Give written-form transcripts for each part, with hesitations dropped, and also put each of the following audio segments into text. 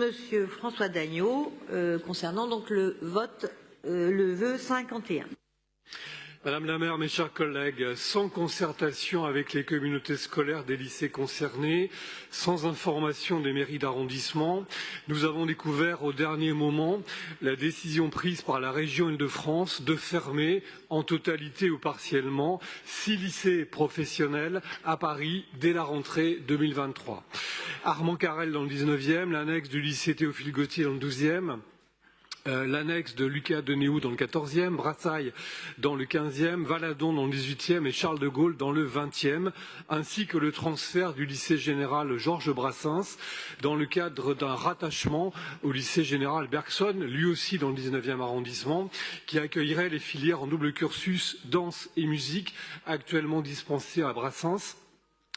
Monsieur François Dagneau, concernant donc le vœu 51. Madame la maire, mes chers collègues, sans concertation avec les communautés scolaires des lycées concernés, sans information des mairies d'arrondissement, nous avons découvert au dernier moment la décision prise par la région Île-de-France de fermer en totalité ou partiellement 6 lycées professionnels à Paris dès la rentrée 2023. Armand-Carrel dans le 19e, l'annexe du lycée Théophile Gautier dans le 12e, l'annexe de Lucas Denéou dans le 14e, Brassailles dans le 15e, Valadon dans le 18e et Charles de Gaulle dans le 20e, ainsi que le transfert du lycée général Georges Brassens dans le cadre d'un rattachement au lycée général Bergson, lui aussi dans le 19e arrondissement, qui accueillerait les filières en double cursus danse et musique actuellement dispensées à Brassens,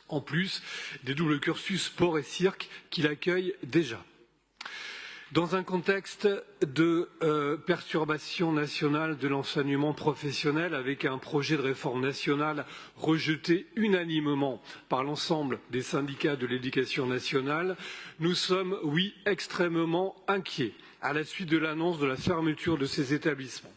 en plus des doubles cursus sport et cirque qu'il accueille déjà. Dans un contexte de perturbation nationale de l'enseignement professionnel, avec un projet de réforme nationale rejeté unanimement par l'ensemble des syndicats de l'éducation nationale, nous sommes, oui, extrêmement inquiets à la suite de l'annonce de la fermeture de ces établissements.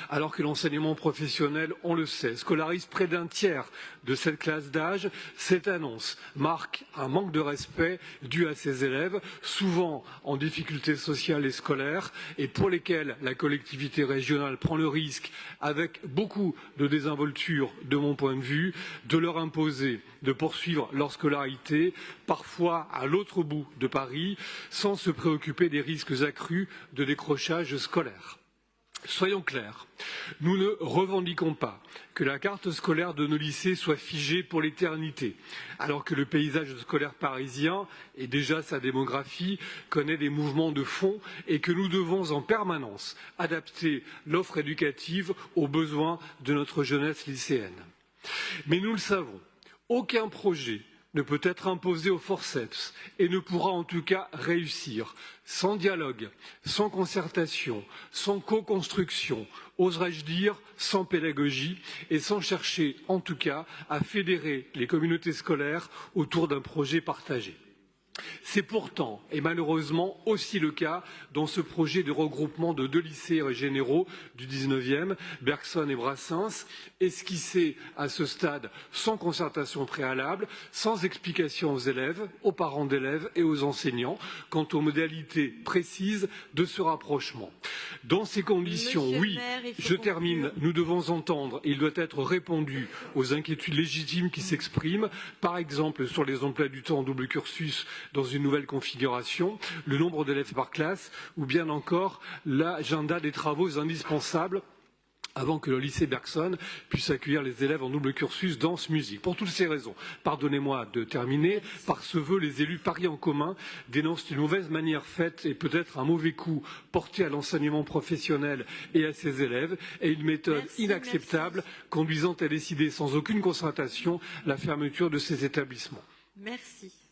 Alors que l'enseignement professionnel, on le sait, scolarise près d'un tiers de cette classe d'âge, cette annonce marque un manque de respect dû à ces élèves, souvent en difficulté sociale et scolaire, et pour lesquels la collectivité régionale prend le risque, avec beaucoup de désinvolture de mon point de vue, de leur imposer de poursuivre leur scolarité, parfois à l'autre bout de Paris, sans se préoccuper des risques accrus de décrochage scolaire. Soyons clairs, nous ne revendiquons pas que la carte scolaire de nos lycées soit figée pour l'éternité, alors que le paysage scolaire parisien et déjà sa démographie connaît des mouvements de fond et que nous devons en permanence adapter l'offre éducative aux besoins de notre jeunesse lycéenne. Mais nous le savons, aucun projet ne peut être imposé au forceps et ne pourra en tout cas réussir sans dialogue, sans concertation, sans co-construction, oserais-je dire sans pédagogie et sans chercher en tout cas à fédérer les communautés scolaires autour d'un projet partagé. C'est pourtant et malheureusement aussi le cas dans ce projet de regroupement de 2 lycées généraux du 19e, Bergson et Brassens, esquissé à ce stade sans concertation préalable, sans explication aux élèves, aux parents d'élèves et aux enseignants quant aux modalités précises de ce rapprochement. Dans ces conditions, oui, je termine, nous devons entendre, et il doit être répondu aux inquiétudes légitimes qui s'expriment, par exemple sur les emplois du temps en double cursus dans une nouvelle configuration, le nombre d'élèves par classe ou bien encore l'agenda des travaux indispensables avant que le lycée Bergson puisse accueillir les élèves en double cursus danse-musique. Pour toutes ces raisons, pardonnez-moi de terminer, par ce vœu, les élus Paris en commun dénoncent une mauvaise manière faite et peut-être un mauvais coup porté à l'enseignement professionnel et à ses élèves, et une méthode inacceptable conduisant à décider sans aucune concertation la fermeture de ces établissements. Merci.